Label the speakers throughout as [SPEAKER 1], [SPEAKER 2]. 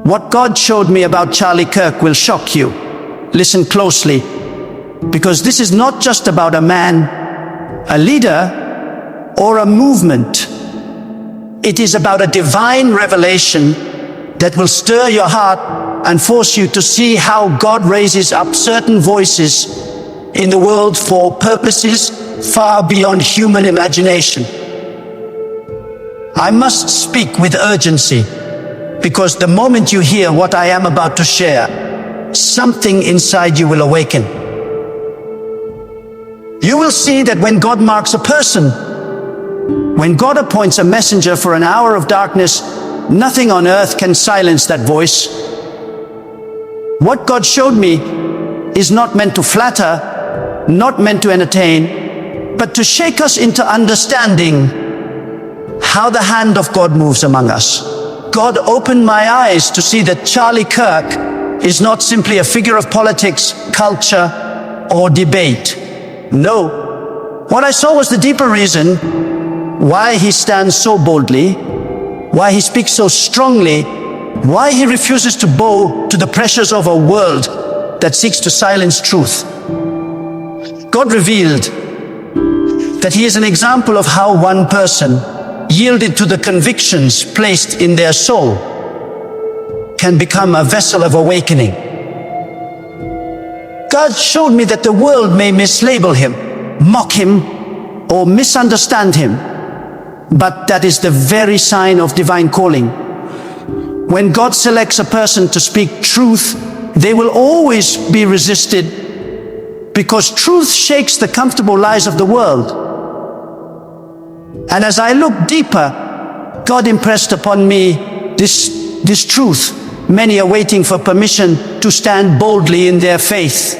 [SPEAKER 1] What God showed me about Charlie Kirk will shock you. Listen closely, because this is not just about a man, a leader, or a movement. It is about a divine revelation that will stir your heart and force you to see how God raises up certain voices in the world for purposes far beyond human imagination. I must speak with urgency, because the moment you hear what I am about to share, something inside you will awaken. You will see that when God marks a person, when God appoints a messenger for an hour of darkness, nothing on earth can silence that voice. What God showed me is not meant to flatter, not meant to entertain, but to shake us into understanding how the hand of God moves among us. God opened my eyes to see that Charlie Kirk is not simply a figure of politics, culture, or debate. No. What I saw was the deeper reason why he stands so boldly, why he speaks so strongly, why he refuses to bow to the pressures of a world that seeks to silence truth. God revealed that he is an example of how one person, yielded to the convictions placed in their soul, can become a vessel of awakening. God showed me that the world may mislabel him, mock him, or misunderstand him, but that is the very sign of divine calling. When God selects a person to speak truth, they will always be resisted, because truth shakes the comfortable lies of the world. And as I look deeper, God impressed upon me this truth. Many are waiting for permission to stand boldly in their faith,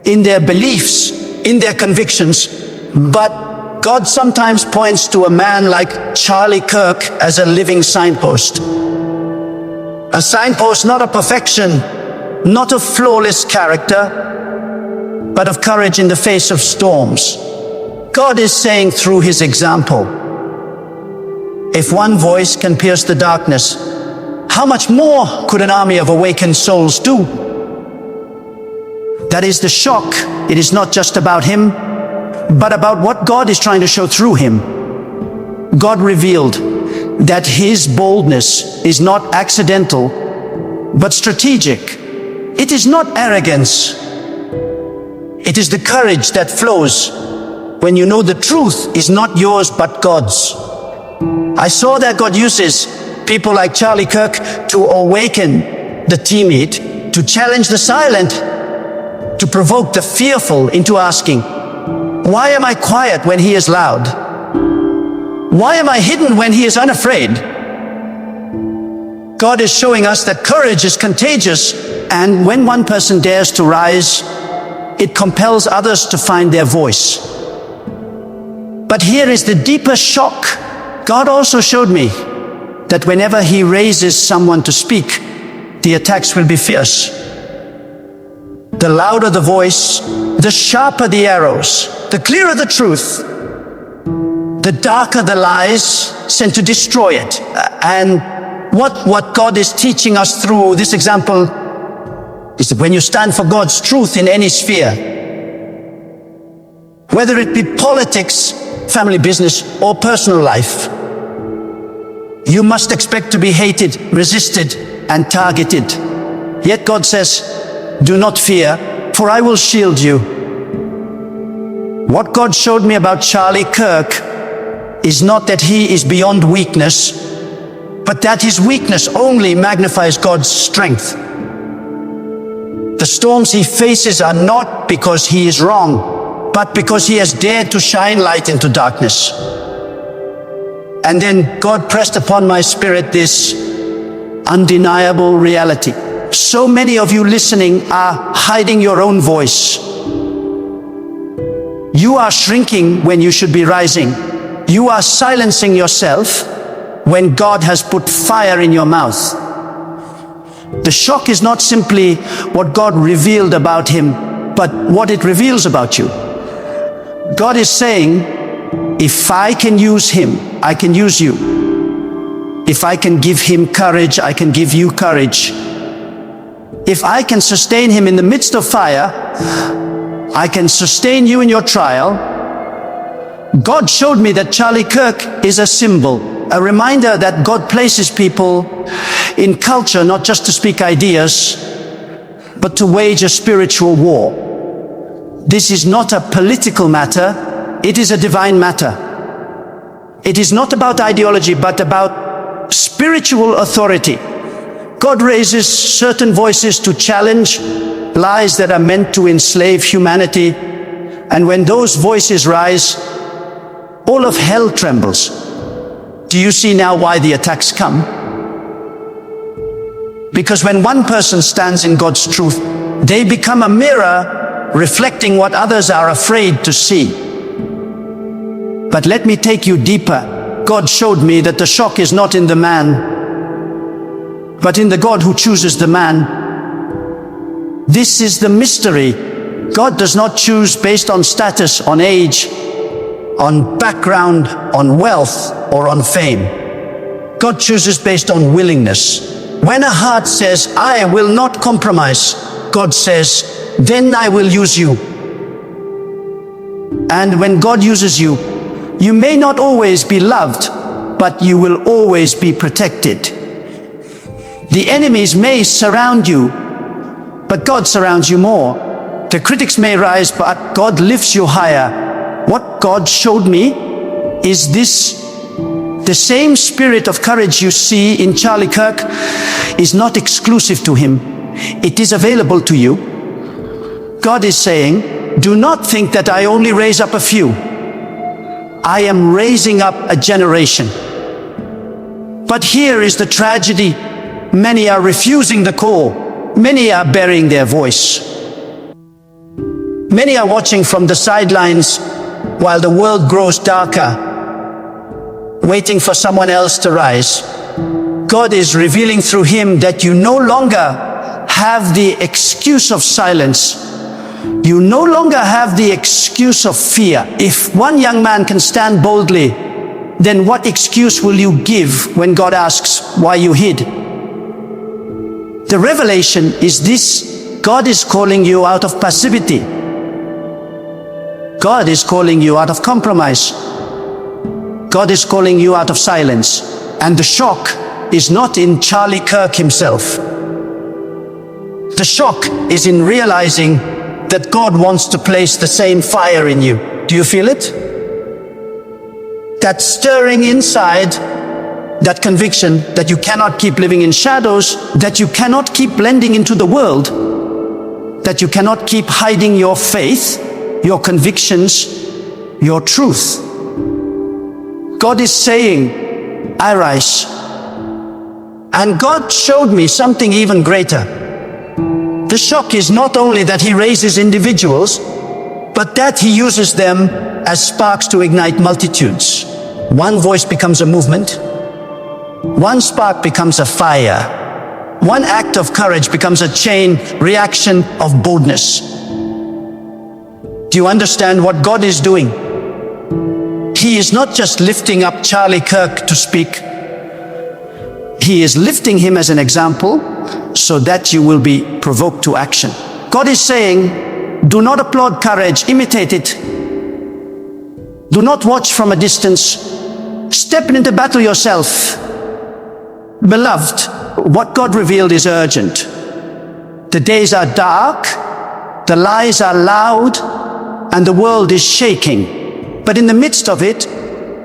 [SPEAKER 1] in their beliefs, in their convictions. But God sometimes points to a man like Charlie Kirk as a living signpost. A signpost not of perfection, not of flawless character, but of courage in the face of storms. God is saying through his example, if one voice can pierce the darkness, how much more could an army of awakened souls do? That is the shock. It is not just about him, but about what God is trying to show through him. God revealed that his boldness is not accidental, but strategic. It is not arrogance. It is the courage that flows when you know the truth is not yours but God's. I saw that God uses people like Charlie Kirk to awaken the timid, to challenge the silent, to provoke the fearful into asking, why am I quiet when he is loud? Why am I hidden when he is unafraid? God is showing us that courage is contagious, and when one person dares to rise, it compels others to find their voice. But here is the deeper shock. God also showed me that whenever he raises someone to speak, the attacks will be fierce. The louder the voice, the sharper the arrows, the clearer the truth, the darker the lies sent to destroy it. And what God is teaching us through this example is that when you stand for God's truth in any sphere, whether it be politics, family business, or personal life, you must expect to be hated, resisted, and targeted. Yet God says, do not fear, for I will shield you. What God showed me about Charlie Kirk is not that he is beyond weakness, but that his weakness only magnifies God's strength. The storms he faces are not because he is wrong, but because he has dared to shine light into darkness. And then God pressed upon my spirit this undeniable reality. So many of you listening are hiding your own voice. You are shrinking when you should be rising. You are silencing yourself when God has put fire in your mouth. The shock is not simply what God revealed about him, but what it reveals about you. God is saying, if I can use him, I can use you. If I can give him courage, I can give you courage. If I can sustain him in the midst of fire, I can sustain you in your trial. God showed me that Charlie Kirk is a symbol, a reminder that God places people in culture not just to speak ideas, but to wage a spiritual war. This is not a political matter, it is a divine matter. It is not about ideology, but about spiritual authority. God raises certain voices to challenge lies that are meant to enslave humanity. And when those voices rise, all of hell trembles. Do you see now why the attacks come? Because when one person stands in God's truth, they become a mirror reflecting what others are afraid to see. But let me take you deeper. God showed me that the shock is not in the man, but in the God who chooses the man. This is the mystery. God does not choose based on status, on age, on background, on wealth, or on fame. God chooses based on willingness. When a heart says, I will not compromise, God says, then I will use you. And when God uses you, you may not always be loved, but you will always be protected. The enemies may surround you, but God surrounds you more. The critics may rise, but God lifts you higher. What God showed me is this: the same spirit of courage you see in Charlie Kirk is not exclusive to him. It is available to you. God is saying, do not think that I only raise up a few. I am raising up a generation. But here is the tragedy. Many are refusing the call. Many are burying their voice. Many are watching from the sidelines while the world grows darker, waiting for someone else to rise. God is revealing through him that you no longer have the excuse of silence. You no longer have the excuse of fear. If one young man can stand boldly, then what excuse will you give when God asks why you hid? The revelation is this: God is calling you out of passivity. God is calling you out of compromise. God is calling you out of silence. And the shock is not in Charlie Kirk himself. The shock is in realizing that God wants to place the same fire in you. Do you feel it? That stirring inside, that conviction that you cannot keep living in shadows, that you cannot keep blending into the world, that you cannot keep hiding your faith, your convictions, your truth. God is saying, I rise. And God showed me something even greater. The shock is not only that he raises individuals, but that he uses them as sparks to ignite multitudes. One voice becomes a movement. One spark becomes a fire. One act of courage becomes a chain reaction of boldness. Do you understand what God is doing? He is not just lifting up Charlie Kirk to speak. He is lifting him as an example so that you will be provoked to action. God is saying, do not applaud courage, imitate it. Do not watch from a distance. Step into battle yourself. Beloved, what God revealed is urgent. The days are dark, the lies are loud, and the world is shaking. But in the midst of it,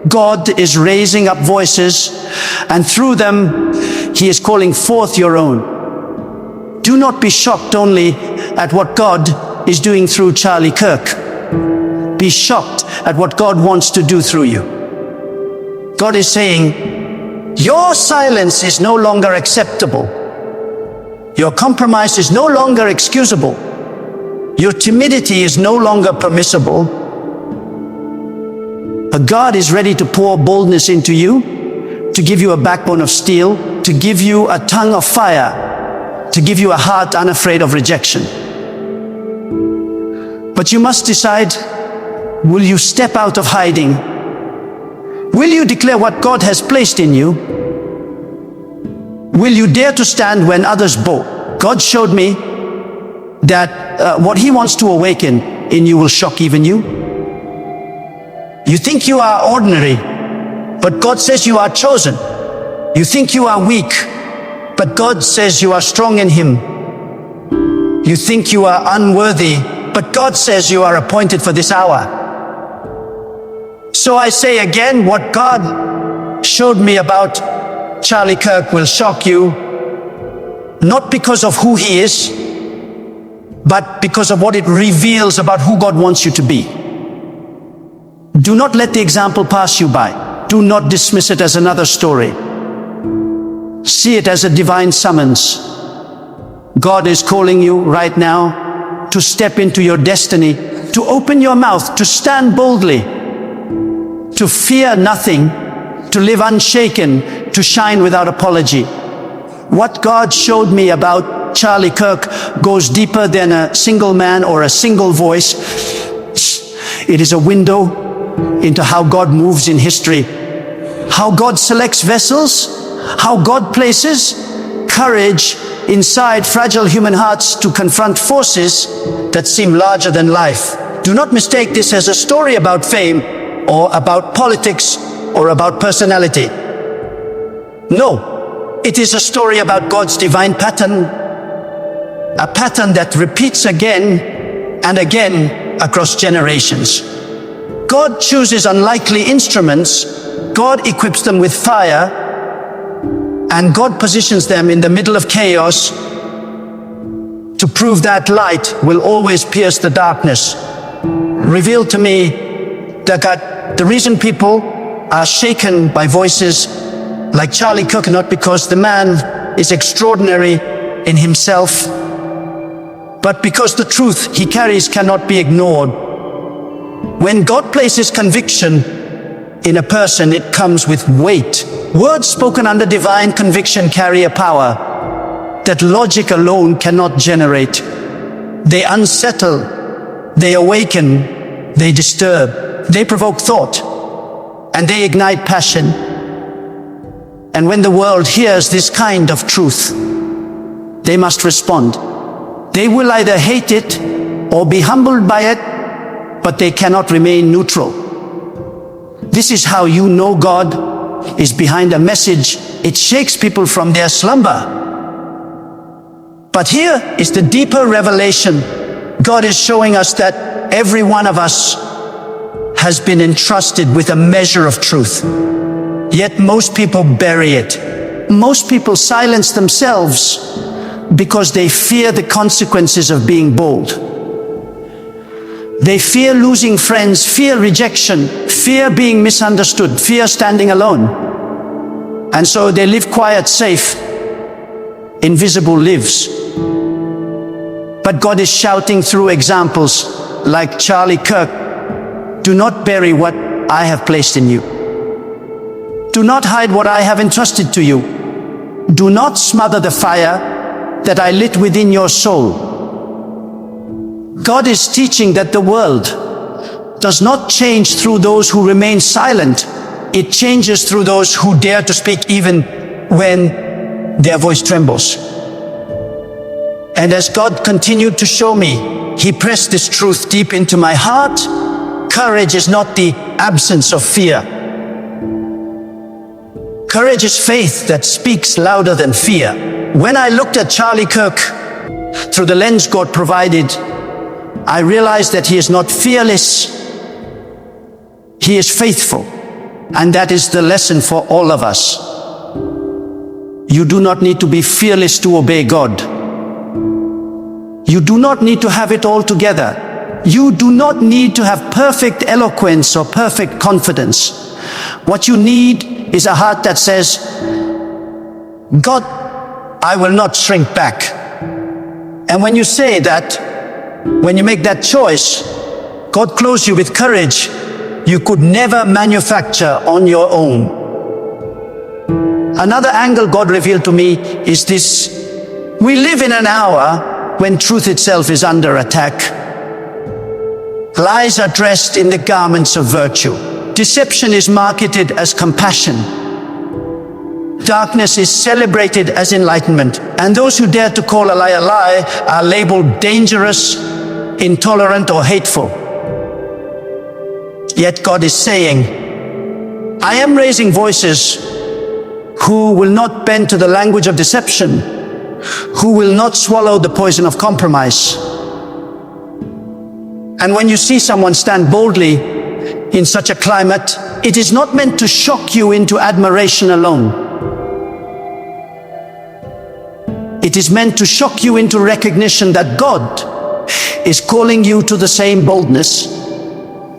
[SPEAKER 1] God is raising up voices, and through them, he is calling forth your own. Do not be shocked only at what God is doing through Charlie Kirk. Be shocked at what God wants to do through you. God is saying, your silence is no longer acceptable. Your compromise is no longer excusable. Your timidity is no longer permissible. But God is ready to pour boldness into you, to give you a backbone of steel, to give you a tongue of fire, to give you a heart unafraid of rejection. But you must decide, will you step out of hiding? Will you declare what God has placed in you? Will you dare to stand when others bow? God showed me that what He wants to awaken in you will shock even you. You think you are ordinary, but God says you are chosen. You think you are weak, but God says you are strong in Him. You think you are unworthy, but God says you are appointed for this hour. So I say again, what God showed me about Charlie Kirk will shock you, not because of who he is, but because of what it reveals about who God wants you to be. Do not let the example pass you by. Do not dismiss it as another story. See it as a divine summons. God is calling you right now to step into your destiny, to open your mouth, to stand boldly, to fear nothing, to live unshaken, to shine without apology. What God showed me about Charlie Kirk goes deeper than a single man or a single voice. It is a window into how God moves in history, how God selects vessels, how God places courage inside fragile human hearts to confront forces that seem larger than life. Do not mistake this as a story about fame or about politics or about personality. No, it is a story about God's divine pattern, a pattern that repeats again and again across generations. God chooses unlikely instruments, God equips them with fire, and God positions them in the middle of chaos to prove that light will always pierce the darkness. Reveal to me that the reason people are shaken by voices like Charlie Kirk, not because the man is extraordinary in himself, but because the truth he carries cannot be ignored. When God places conviction in a person, it comes with weight. Words spoken under divine conviction carry a power that logic alone cannot generate. They unsettle, they awaken, they disturb, they provoke thought, and they ignite passion. And when the world hears this kind of truth, they must respond. They will either hate it or be humbled by it, but they cannot remain neutral. This is how you know God is behind a message. It shakes people from their slumber. But here is the deeper revelation. God is showing us that every one of us has been entrusted with a measure of truth. Yet most people bury it. Most people silence themselves because they fear the consequences of being bold. They fear losing friends, fear rejection, fear being misunderstood, fear standing alone. And so they live quiet, safe, invisible lives. But God is shouting through examples like Charlie Kirk, do not bury what I have placed in you. Do not hide what I have entrusted to you. Do not smother the fire that I lit within your soul. God is teaching that the world does not change through those who remain silent. It changes through those who dare to speak even when their voice trembles. And as God continued to show me, He pressed this truth deep into my heart. Courage is not the absence of fear. Courage is faith that speaks louder than fear. When I looked at Charlie Kirk through the lens God provided, I realized that he is not fearless, he is faithful. And that is the lesson for all of us. You do not need to be fearless to obey God. You do not need to have it all together. You do not need to have perfect eloquence or perfect confidence. What you need is a heart that says, God, I will not shrink back. And when you say that, when you make that choice, God clothes you with courage you could never manufacture on your own. Another angle God revealed to me is this. We live in an hour when truth itself is under attack. Lies are dressed in the garments of virtue. Deception is marketed as compassion. darkness is celebrated as enlightenment, and those who dare to call a lie are labeled dangerous, intolerant, or hateful. Yet God is saying, I am raising voices who will not bend to the language of deception, who will not swallow the poison of compromise. And when you see someone stand boldly in such a climate, it is not meant to shock you into admiration alone. It is meant to shock you into recognition that God is calling you to the same boldness.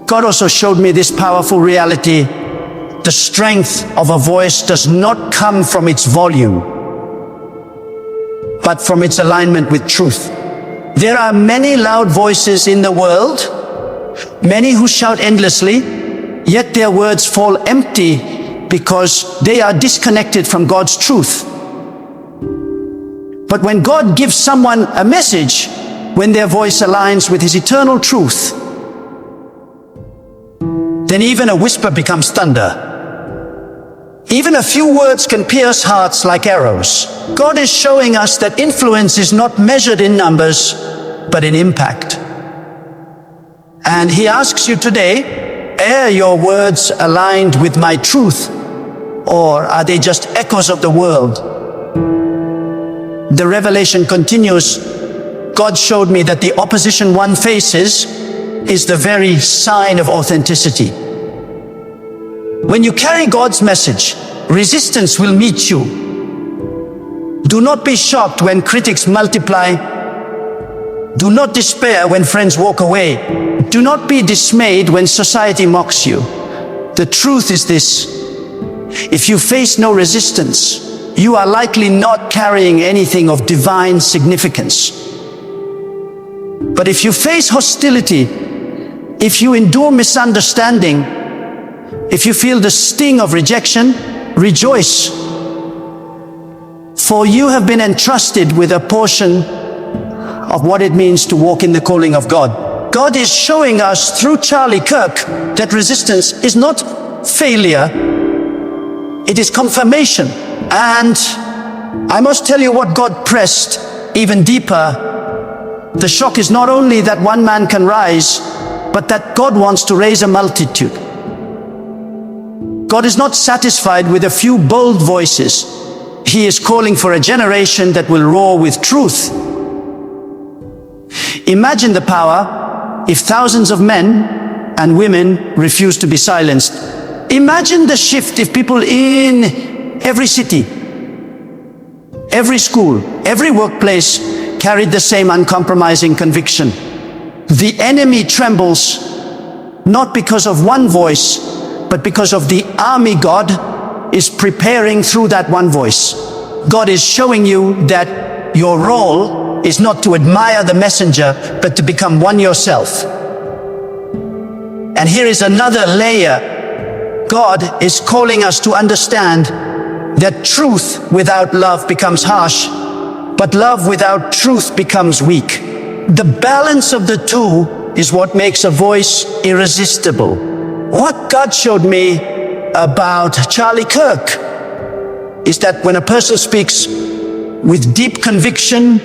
[SPEAKER 1] God also showed me this powerful reality. The strength of a voice does not come from its volume, but from its alignment with truth. There are many loud voices in the world, many who shout endlessly, yet their words fall empty because they are disconnected from God's truth. But when God gives someone a message, when their voice aligns with His eternal truth, then even a whisper becomes thunder. Even a few words can pierce hearts like arrows. God is showing us that influence is not measured in numbers, but in impact. And He asks you today, are your words aligned with my truth, or are they just echoes of the world? The revelation continues. God showed me that the opposition one faces is the very sign of authenticity. When you carry God's message, resistance will meet you. Do not be shocked when critics multiply. Do not despair when friends walk away. Do not be dismayed when society mocks you. The truth is this: if you face no resistance, you are likely not carrying anything of divine significance. But if you face hostility, if you endure misunderstanding, if you feel the sting of rejection, rejoice. For you have been entrusted with a portion of what it means to walk in the calling of God. God is showing us through Charlie Kirk that resistance is not failure, it is confirmation. And I must tell you what God pressed even deeper. The shock is not only that one man can rise, but that God wants to raise a multitude. God is not satisfied with a few bold voices. He is calling for a generation that will roar with truth. Imagine the power if thousands of men and women refuse to be silenced. Imagine the shift if people in every city, every school, every workplace carried the same uncompromising conviction. The enemy trembles not because of one voice, but because of the army God is preparing through that one voice. God is showing you that your role is not to admire the messenger, but to become one yourself. And here is another layer. God is calling us to understand that truth without love becomes harsh, but love without truth becomes weak. The balance of the two is what makes a voice irresistible. What God showed me about Charlie Kirk is that when a person speaks with deep conviction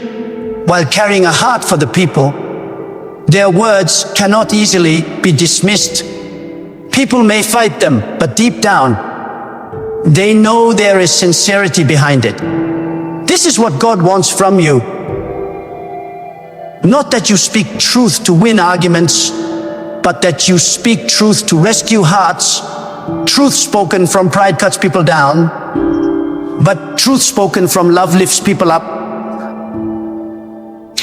[SPEAKER 1] while carrying a heart for the people, their words cannot easily be dismissed. People may fight them, but deep down, they know there is sincerity behind it. This is what God wants from you. Not that you speak truth to win arguments, but that you speak truth to rescue hearts. Truth spoken from pride cuts people down, but truth spoken from love lifts people up,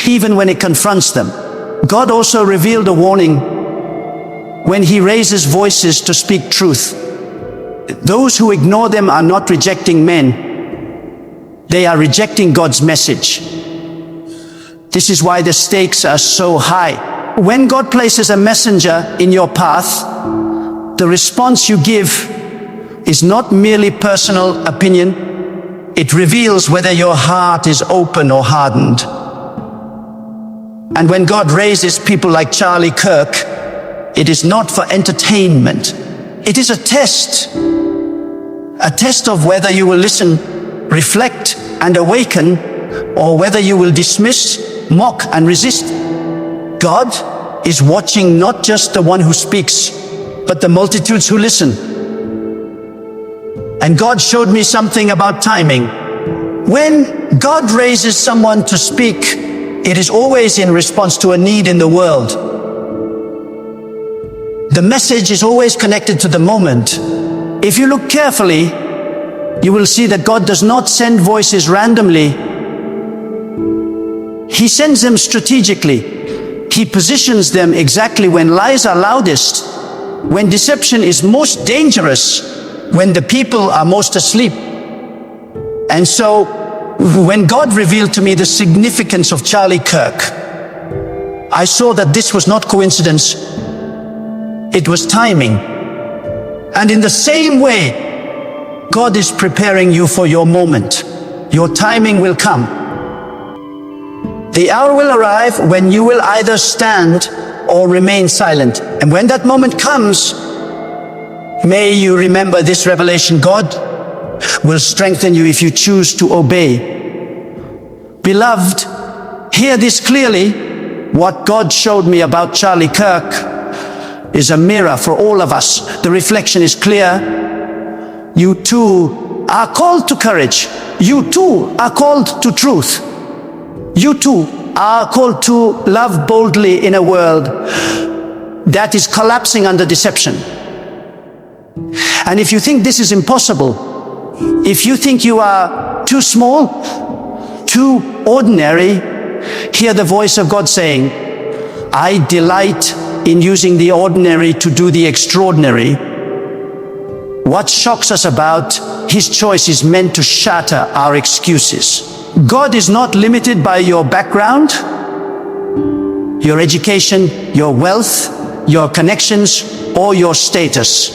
[SPEAKER 1] even when it confronts them. God also revealed a warning when He raises voices to speak truth. Those who ignore them are not rejecting men, they are rejecting God's message. This is why the stakes are so high. When God places a messenger in your path, the response you give is not merely personal opinion. It reveals whether your heart is open or hardened. And when God raises people like Charlie Kirk, it is not for entertainment. It is a test of whether you will listen reflect and awaken, or whether you will dismiss, mock, and resist. God is watching not just the one who speaks, but the multitudes who listen. And God showed me something about timing. When God raises someone to speak, it is always in response to a need in the world. The message is always connected to the moment. If you look carefully, you will see that God does not send voices randomly. He sends them strategically. He positions them exactly when lies are loudest, when deception is most dangerous, when the people are most asleep. And so, when God revealed to me the significance of Charlie Kirk, I saw that this was not coincidence, it was timing. And in the same way, God is preparing you for your moment. Your timing will come. The hour will arrive when you will either stand or remain silent. And when that moment comes, may you remember this revelation: God will strengthen you if you choose to obey. Beloved, hear this clearly. What God showed me about Charlie Kirk is a mirror for all of us. The reflection is clear. You too are called to courage. You too are called to truth. You too are called to love boldly in a world that is collapsing under deception. And if you think this is impossible, if you think you are too small, too ordinary, hear the voice of God saying, I delight in using the ordinary to do the extraordinary. What shocks us about His choice is meant to shatter our excuses. God is not limited by your background, your education, your wealth, your connections, or your status.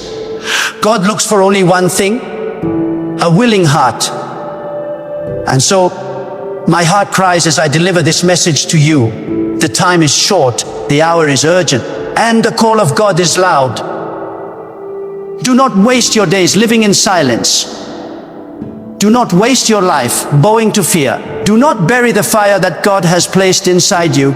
[SPEAKER 1] God looks for only one thing: a willing heart. And so, my heart cries as I deliver this message to you. The time is short, the hour is urgent, and the call of God is loud. Do not waste your days living in silence. Do not waste your life bowing to fear. Do not bury the fire that God has placed inside you.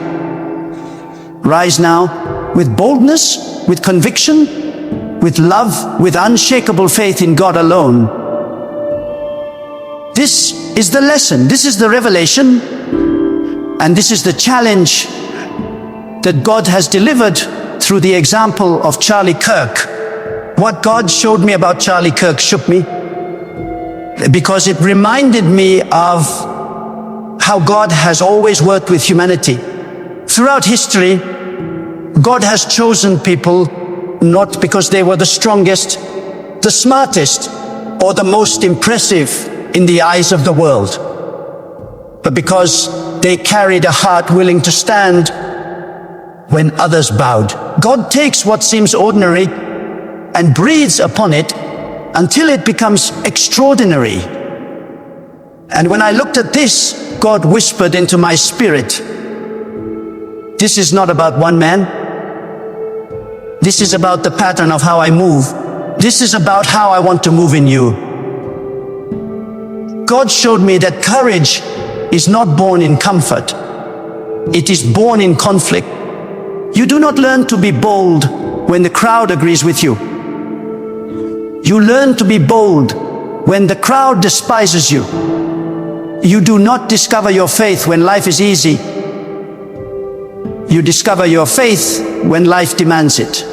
[SPEAKER 1] Rise now with boldness, with conviction, with love, with unshakable faith in God alone. This is the lesson, this is the revelation, and this is the challenge that God has delivered through the example of Charlie Kirk. What God showed me about Charlie Kirk shook me, because it reminded me of how God has always worked with humanity. Throughout history, God has chosen people not because they were the strongest, the smartest, or the most impressive in the eyes of the world, but because they carried a heart willing to stand when others bowed. God takes what seems ordinary and breathes upon it until it becomes extraordinary. And when I looked at this, God whispered into my spirit, this is not about one man. This is about the pattern of how I move. This is about how I want to move in you. God showed me that courage is not born in comfort. It is born in conflict. You do not learn to be bold when the crowd agrees with you. You learn to be bold when the crowd despises you. You do not discover your faith when life is easy. You discover your faith when life demands it.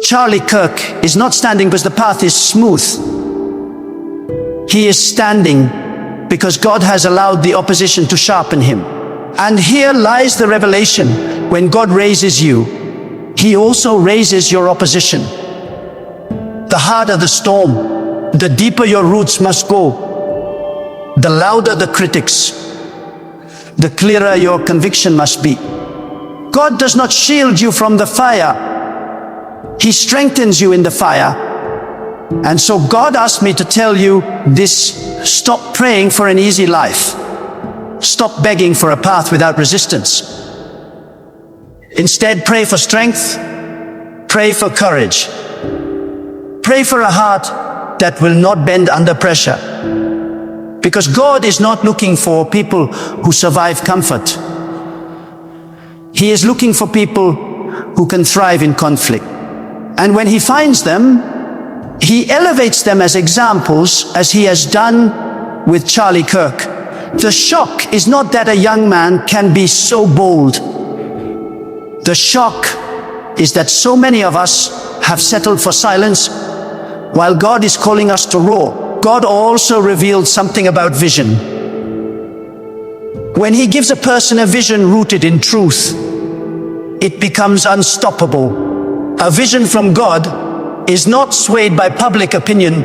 [SPEAKER 1] Charlie Kirk is not standing because the path is smooth. He is standing because God has allowed the opposition to sharpen him. And here lies the revelation: when God raises you, He also raises your opposition. The harder the storm, the deeper your roots must go. The louder the critics, the clearer your conviction must be. God does not shield you from the fire. He strengthens you in the fire. And so God asked me to tell you this: stop praying for an easy life. Stop begging for a path without resistance. Instead, pray for strength. Pray for courage. Pray for a heart that will not bend under pressure. Because God is not looking for people who survive comfort. He is looking for people who can thrive in conflict. And when He finds them, He elevates them as examples, as He has done with Charlie Kirk. The shock is not that a young man can be so bold. The shock is that so many of us have settled for silence while God is calling us to roar. God also revealed something about vision. When He gives a person a vision rooted in truth, it becomes unstoppable. A vision from God is not swayed by public opinion,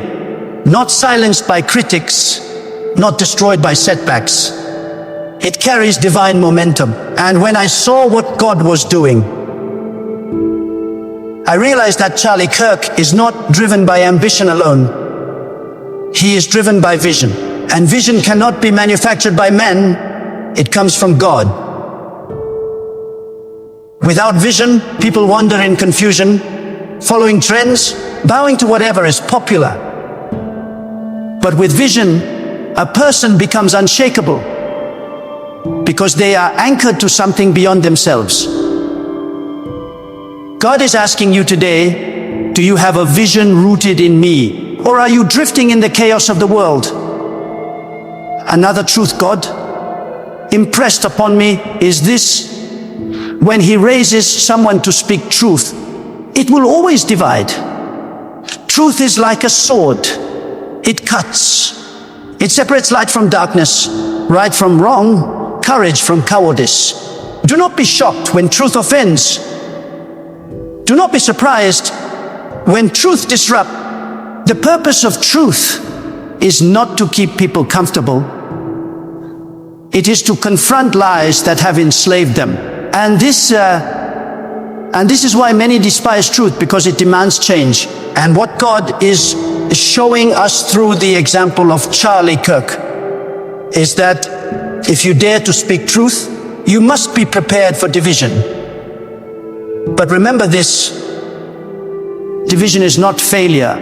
[SPEAKER 1] not silenced by critics, not destroyed by setbacks. It carries divine momentum. And when I saw what God was doing, I realized that Charlie Kirk is not driven by ambition alone. He is driven by vision. And vision cannot be manufactured by men. It comes from God. Without vision, people wander in confusion, following trends, bowing to whatever is popular. But with vision, a person becomes unshakable because they are anchored to something beyond themselves. God is asking you today, do you have a vision rooted in me? Or are you drifting in the chaos of the world? Another truth God impressed upon me is this: when He raises someone to speak truth, it will always divide. Truth is like a sword. It cuts. It separates light from darkness, right from wrong, courage from cowardice. Do not be shocked when truth offends. Do not be surprised when truth disrupts. The purpose of truth is not to keep people comfortable. It is to confront lies that have enslaved them. And this is why many despise truth, because it demands change. And what God is showing us through the example of Charlie Kirk is that if you dare to speak truth, you must be prepared for division. But remember this: division is not failure.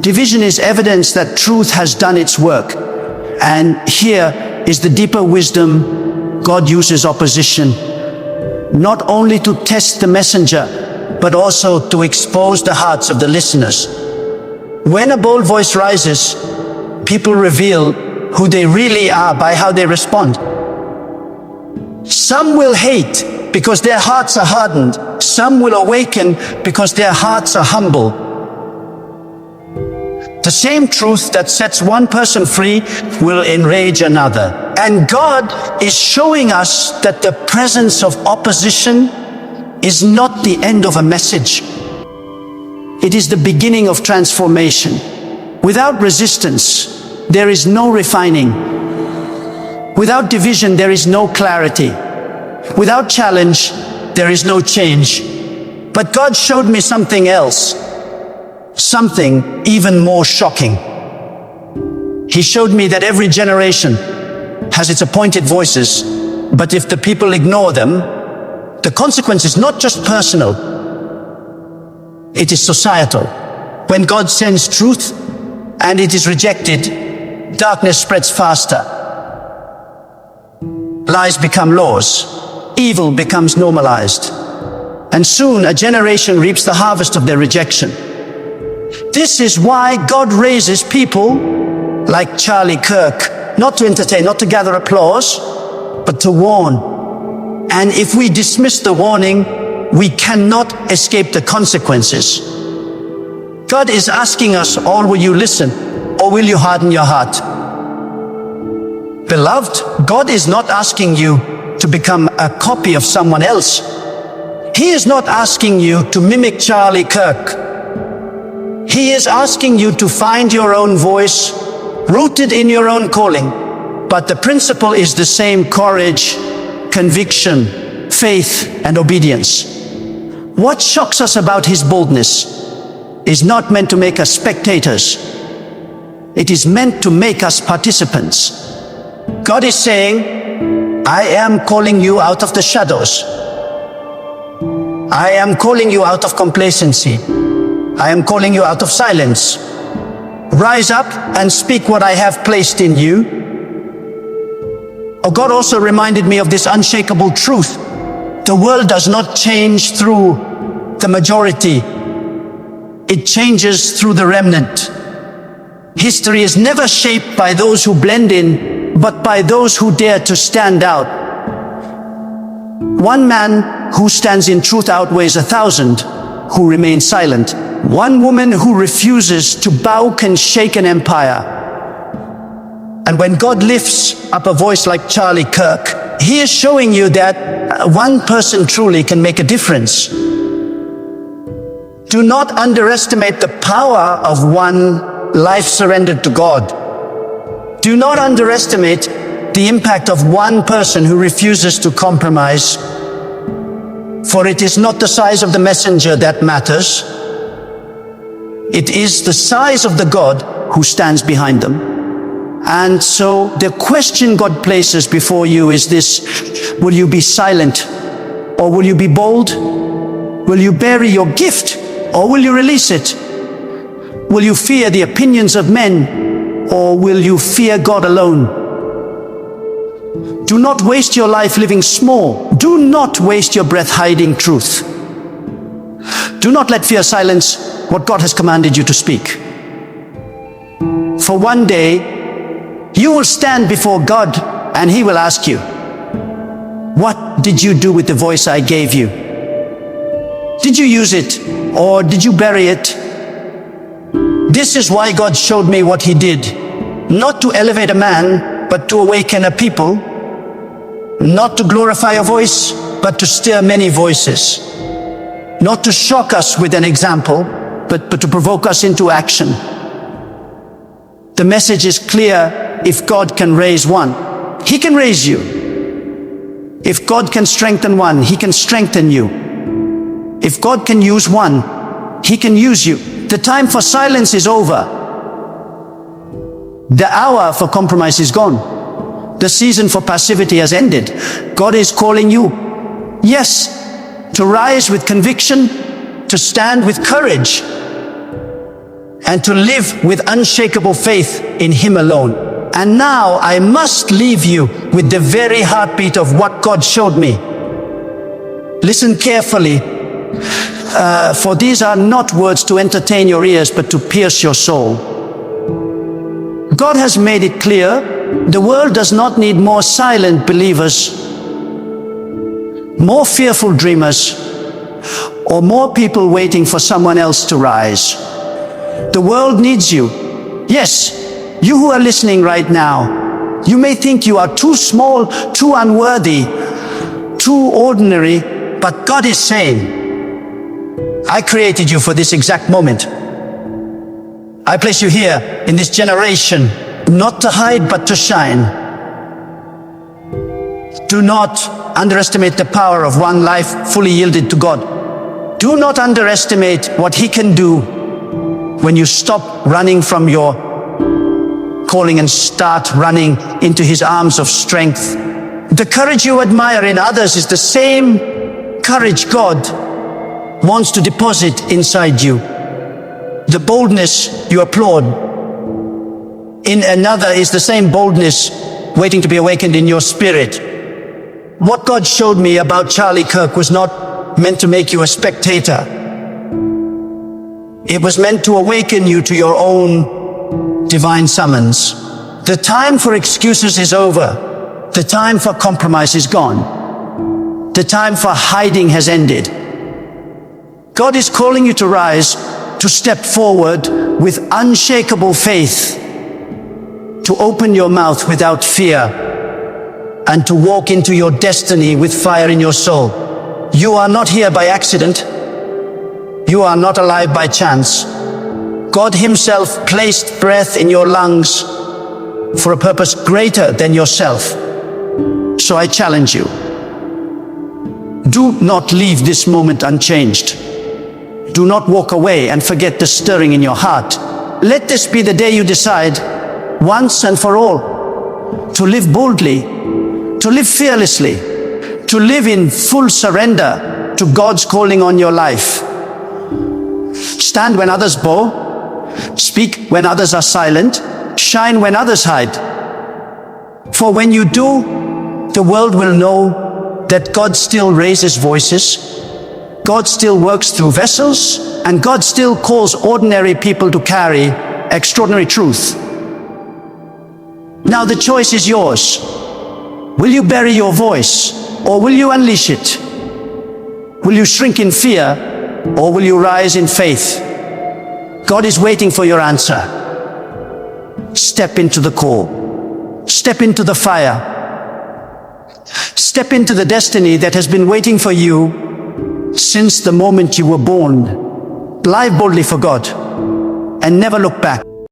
[SPEAKER 1] Division is evidence that truth has done its work. And here is the deeper wisdom. God uses opposition not only to test the messenger, but also to expose the hearts of the listeners. When a bold voice rises, people reveal who they really are by how they respond. Some will hate because their hearts are hardened. Some will awaken because their hearts are humble. The same truth that sets one person free will enrage another. And God is showing us that the presence of opposition is not the end of a message. It is the beginning of transformation. Without resistance, there is no refining. Without division, there is no clarity. Without challenge, there is no change. But God showed me something else, something even more shocking. He showed me that every generation has its appointed voices, but if the people ignore them, the consequence is not just personal, it is societal. When God sends truth and it is rejected, darkness spreads faster. Lies become laws. Evil becomes normalized. And soon a generation reaps the harvest of their rejection. This is why God raises people like Charlie Kirk, not to entertain, not to gather applause, but to warn. And if we dismiss the warning, we cannot escape the consequences. God is asking us all, will you listen or will you harden your heart? Beloved, God is not asking you to become a copy of someone else. He is not asking you to mimic Charlie Kirk. He is asking you to find your own voice, rooted in your own calling. But the principle is the same: courage, conviction, faith, and obedience. What shocks us about His boldness is not meant to make us spectators. It is meant to make us participants. God is saying, I am calling you out of the shadows. I am calling you out of complacency. I am calling you out of silence. rise up and speak what I have placed in you. Oh, God also reminded me of this unshakable truth. The world does not change through the majority. It changes through the remnant. History is never shaped by those who blend in, but by those who dare to stand out. One man who stands in truth outweighs 1,000 who remain silent. One woman who refuses to bow can shake an empire. And when God lifts up a voice like Charlie Kirk, he is showing you that one person truly can make a difference. Do not underestimate the power of one life surrendered to God. Do not underestimate the impact of one person who refuses to compromise. For it is not the size of the messenger that matters. It is the size of the God who stands behind them. And so the question God places before you is this: will you be silent, or will you be bold? Will you bury your gift, or will you release it? Will you fear the opinions of men, or will you fear God alone? Do not waste your life living small. Do not waste your breath hiding truth. Do not let fear silence what God has commanded you to speak. For one day, you will stand before God and He will ask you, what did you do with the voice I gave you? Did you use it, or did you bury it? This is why God showed me what He did. Not to elevate a man, but to awaken a people. Not to glorify a voice, but to stir many voices. Not to shock us with an example, but to provoke us into action. The message is clear. If God can raise one, He can raise you. If God can strengthen one, He can strengthen you. If God can use one, He can use you. The time for silence is over. The hour for compromise is gone. The season for passivity has ended. God is calling you, yes, to rise with conviction, to stand with courage, and to live with unshakable faith in Him alone. And now I must leave you with the very heartbeat of what God showed me. Listen carefully, for these are not words to entertain your ears, but to pierce your soul. God has made it clear, the world does not need more silent believers, more fearful dreamers, or more people waiting for someone else to rise. The world needs you. Yes, you who are listening right now, you may think you are too small, too unworthy, too ordinary, but God is saying, I created you for this exact moment. I place you here in this generation, not to hide, but to shine. Do not underestimate the power of one life fully yielded to God. Do not underestimate what He can do when you stop running from your calling and start running into His arms of strength. The courage you admire in others is the same courage God wants to deposit inside you. The boldness you applaud in another is the same boldness waiting to be awakened in your spirit. What God showed me about Charlie Kirk was not meant to make you a spectator. It was meant to awaken you to your own divine summons. The time for excuses is over. The time for compromise is gone. The time for hiding has ended. God is calling you to rise, to step forward with unshakable faith, to open your mouth without fear, and to walk into your destiny with fire in your soul. You are not here by accident. You are not alive by chance. God Himself placed breath in your lungs for a purpose greater than yourself. So I challenge you. Do not leave this moment unchanged. Do not walk away and forget the stirring in your heart. Let this be the day you decide, once and for all, to live boldly, to live fearlessly, to live in full surrender to God's calling on your life. Stand when others bow. Speak when others are silent. Shine when others hide. For when you do, the world will know that God still raises voices, God still works through vessels, and God still calls ordinary people to carry extraordinary truth. Now the choice is yours. Will you bury your voice, or will you unleash it? Will you shrink in fear, or will you rise in faith? God is waiting for your answer. Step into the call. Step into the fire. Step into the destiny that has been waiting for you since the moment you were born. Live boldly for God and never look back.